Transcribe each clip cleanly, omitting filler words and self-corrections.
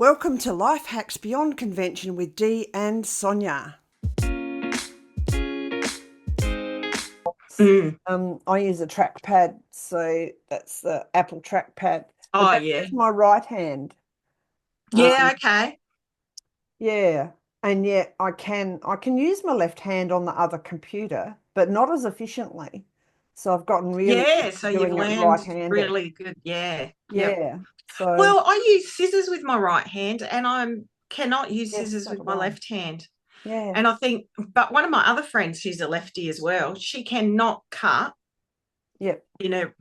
Welcome to Life Hacks Beyond Convention with Dee and Sonia. Mm. I use a trackpad, so that's the Apple trackpad. But Oh, yeah. that's my right hand. Yeah, okay. Yeah, and yet I can use my left hand on the other computer, but not as efficiently. So I've gotten really Yeah, good so at you've doing it learned right-handed. really good. Yeah. Yep. Yeah. So Well, I use scissors with my right hand and I cannot use yes, scissors so with do my I. left hand. Yeah. And I think, but one of my other friends, she's a lefty as well, she cannot cut. Yep.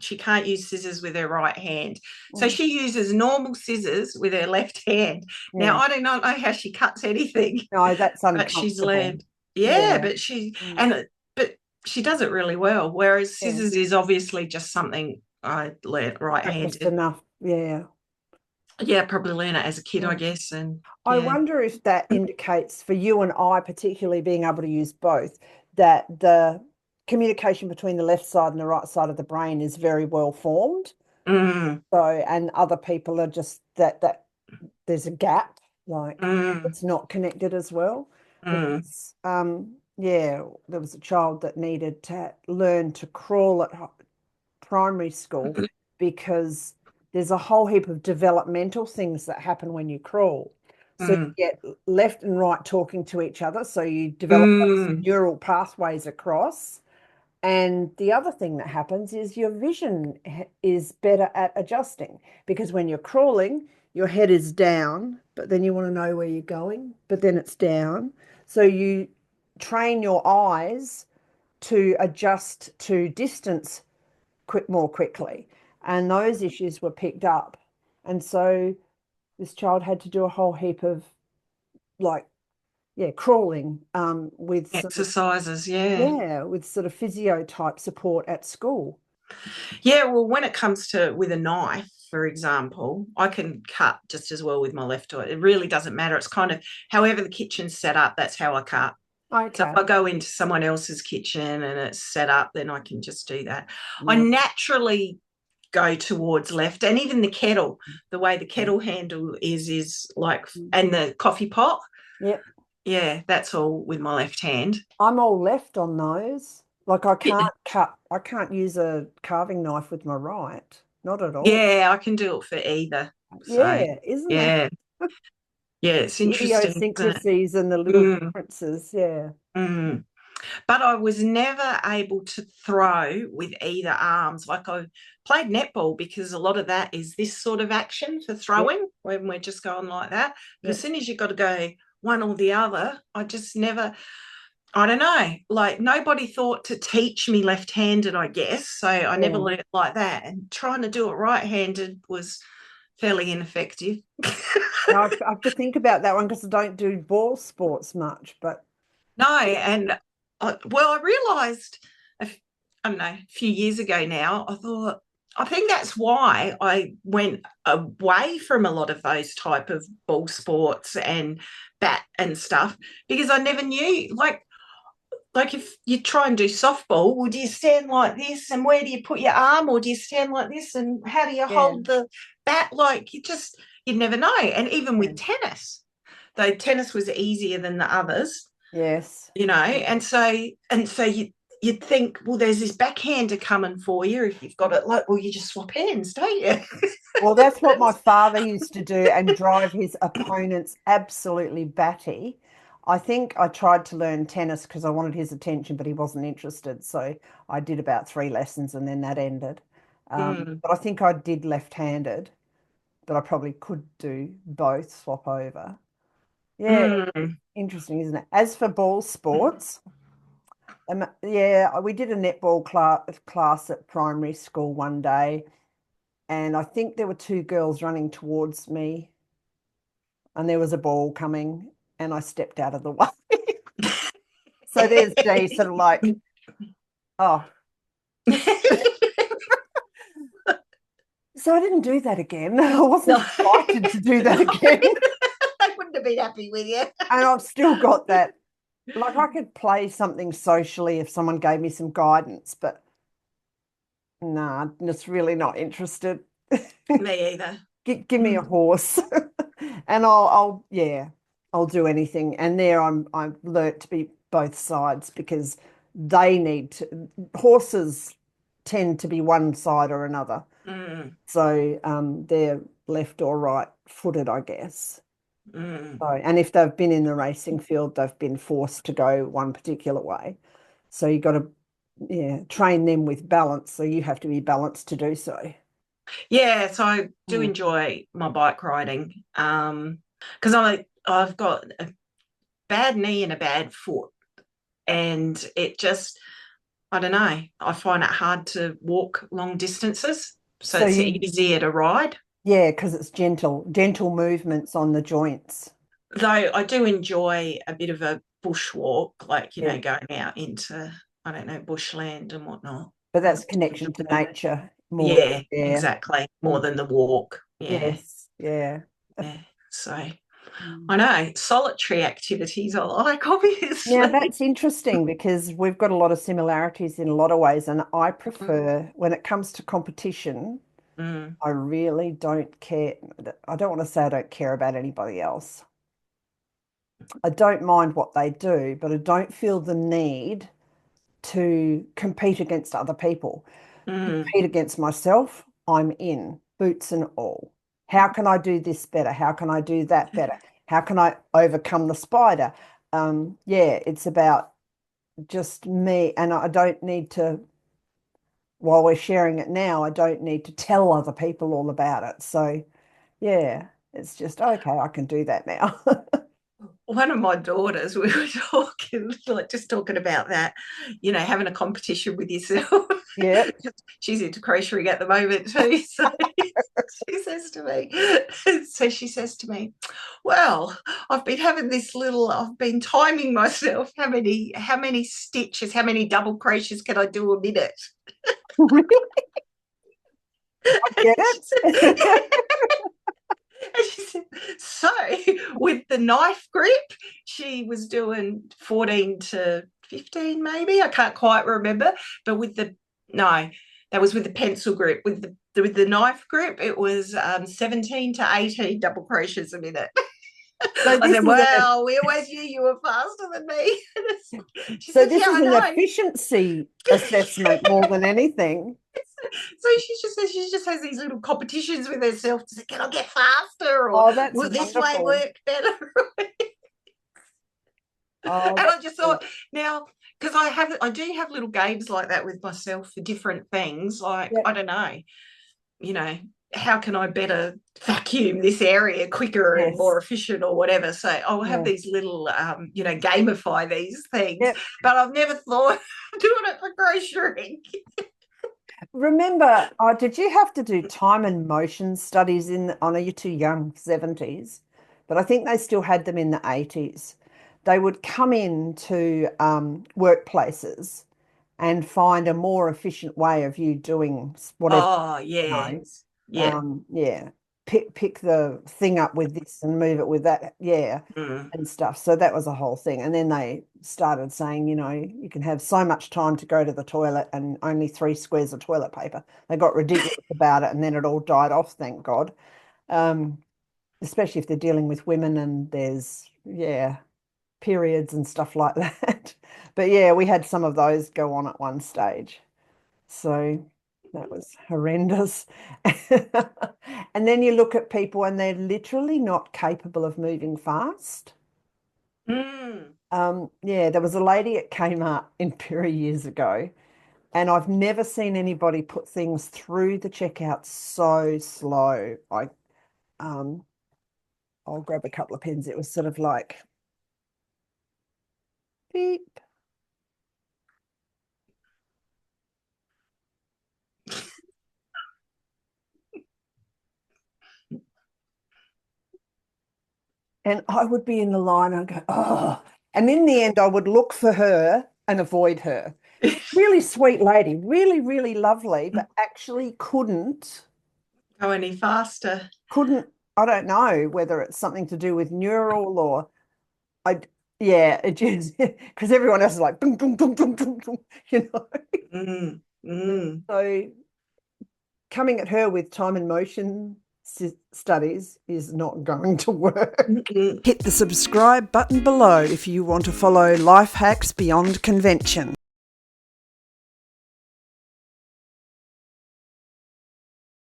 She can't use scissors with her right hand. So Mm, she uses normal scissors with her left hand. Now, yeah. I do not know how she cuts anything, No, that's but she's uncomfortable. learned. Yeah, Yeah. but she Mm, and but she does it really well. Whereas yeah. scissors is obviously just something I learned Practiced right-handed. enough. Yeah. Yeah, probably learned it as a kid, I Mm. guess. And I yeah. wonder if that indicates for you and I, particularly being able to use both, that the communication between the left side and the right side of the brain is very well formed. Mm, So, and other people are just that there's a gap, like mm, it's not connected as well. mm. Because, yeah, there was a child that needed to learn to crawl at primary school because there's a whole heap of developmental things that happen when you crawl. So Mm, you get left and right talking to each other. So you develop those mm. neural pathways across. And the other thing that happens is your vision is better at adjusting because when you're crawling, your head is down, but then you want to know where you're going, but then it's down. So you train your eyes to adjust to distance more quickly. And those issues were picked up. And so this child had to do a whole heap of like, yeah, crawling with sort of, Exercises, yeah. yeah, with sort of physio type support at school. Yeah, well, when it comes to with a knife, for example, I can cut just as well with my left eye. It really doesn't matter. It's kind of however the kitchen's set up, that's how I cut. So if Okay. I go into someone else's kitchen and it's set up, then I can just do that. I Yeah. naturally go towards left, and even the kettle, the way the Yeah. kettle handle is like, and the coffee pot. Yep. Yeah, that's all with my left hand. I'm all left on those. Like I can't use a carving knife with my right. Not at all. Yeah, I can do it for either. So Yeah, isn't that yeah, yeah, it's the interesting, isn't it? idiosyncrasies and the little Mm, differences? Yeah. mm. But I was never able to throw with either arms. Like I played netball because a lot of that is this sort of action for Yep. throwing when we're just going like that. But as Yep. soon as you've got to go one or the other, I just never, I don't know, like nobody thought to teach me left handed, I guess. So I never Yeah. learned like that. And trying to do it right handed was fairly ineffective. I have to think about that one because I don't do ball sports much, but No, and well, I realised, I don't know, a few years ago now, I thought, I think that's why I went away from a lot of those type of ball sports and bat and stuff because I never knew, like if you try and do softball, well, do you stand like this and where do you put your arm, or do you stand like this and how do you yeah, hold the bat? Like you'd never know. And even yeah. with tennis, though tennis was easier than the others, Yes. and so you'd think, well, there's this backhander coming for you if you've got it. Like, well, you just swap hands, don't you? Well, that's what my father used to do and drive his opponents absolutely batty. I think I tried to learn tennis because I wanted his attention, but he wasn't interested. So I did about 3 lessons and then that ended. Mm, But I think I did left-handed, but I probably could do both, swap over. Yeah, mm. interesting, isn't it? As for ball sports, yeah, we did a netball class at primary school one day, and I think there were two girls running towards me, and there was a ball coming, and I stepped out of the way. So there's Dee sort of like, oh. So I didn't do that again. I wasn't No. invited to do that again. I wouldn't have been happy with you. And I've still got that. Like I could play something socially if someone gave me some guidance, but nah, I'm just really not interested. Me either. give me a horse, and yeah, I'll do anything. And there, I've learnt to be both sides because they need to. Horses tend to be one side or another, Mm, so they're left or right footed, I guess. mm. So, and if they've been in the racing field, they've been forced to go one particular way. So you got to, yeah, train them with balance. So you have to be balanced to do so. Yeah, so I do Mm. enjoy my bike riding. Because I've got a bad knee and a bad foot, and it just, I don't know, I find it hard to walk long distances. So So it's you, easier to ride. yeah, because it's gentle movements on the joints. Though I do enjoy a bit of a bushwalk, like, Yeah, going out into, I don't know, bushland and whatnot. but I that's do connection to enjoy that. nature more. Yeah, Yeah. exactly. More Mm. than the walk. Yeah, Yes. Yeah. yeah. So Mm. I know solitary activities I like, Now obviously. that's interesting because we've got a lot of similarities in a lot of ways, and I Mm, prefer when it comes to competition. mm, I really don't care. I don't want to say I don't care about anybody else. I don't mind what they do, but I don't feel the need to compete against other people. mm. Compete against myself, I'm in, boots and all. How can I do this better? How can I do that better? How can I overcome the spider? Yeah, it's about just me, and I don't need to, while we're sharing it now, I don't need to tell other people all about it. So, yeah, it's just okay, I can do that now. One of my daughters, we were talking, like just talking about that, having a competition with yourself. Yeah. She's into crocheting at the moment too. So she says to me, well, I've been timing myself. How many stitches, how many double crochets can I do a minute? Really? I And get she it. said, and she said, so with the knife grip, she was doing 14 to 15, maybe. I can't quite remember. But no, that was with the pencil grip. With the knife grip, it was 17 to 18 double crochets a minute. So I this said, is well, we always knew you were faster than me. She so says, this yeah, is I an know. efficiency assessment more than anything. So she just has these little competitions with herself to say, can I get faster? Or Oh, that's will this way wonderful. work better? Oh, And I that's just good. thought now, because I do have little games like that with myself for different things. Like, Yep. I don't know, you know, how can I better vacuum this area quicker and more Yes. efficient or whatever? So I'll have Yeah. these little, gamify these things. Yep. But I've never thought of doing it for crocheting. Remember, did you have to do time and motion studies I know you're too young, 70s, but I think they still had them in the 80s. They would come into workplaces and find a more efficient way of you doing whatever, Oh, you yeah. know. Yeah. Yeah. Pick the thing up with this and move it with that. Yeah. Mm. And stuff. So that was a whole thing. And then they started saying, you can have so much time to go to the toilet and only 3 squares of toilet paper. They got ridiculous about it, and then it all died off, thank God. Um, Especially if they're dealing with women and there's, yeah, periods and stuff like that. But yeah, we had some of those go on at one stage. So that was horrendous. And then you look at people and they're literally not capable of moving fast. Mm. Yeah, there was a lady at Kmart in Perry years ago, and I've never seen anybody put things through the checkout so slow. Um, I'll grab a couple of pens. It was sort of like beep. And I would be in the line and go, oh. And in the end, I would look for her and avoid her. Really sweet lady, really, really lovely, but actually Go any faster. couldn't, I don't know whether it's something to do with neural or I, yeah, it just, because everyone else is like, boom, boom, boom, boom, boom, boom, you know. Mm. Mm. So coming at her with time and motion studies is not going to work. Mm-mm. Hit the subscribe button below if you want to follow life hacks beyond convention.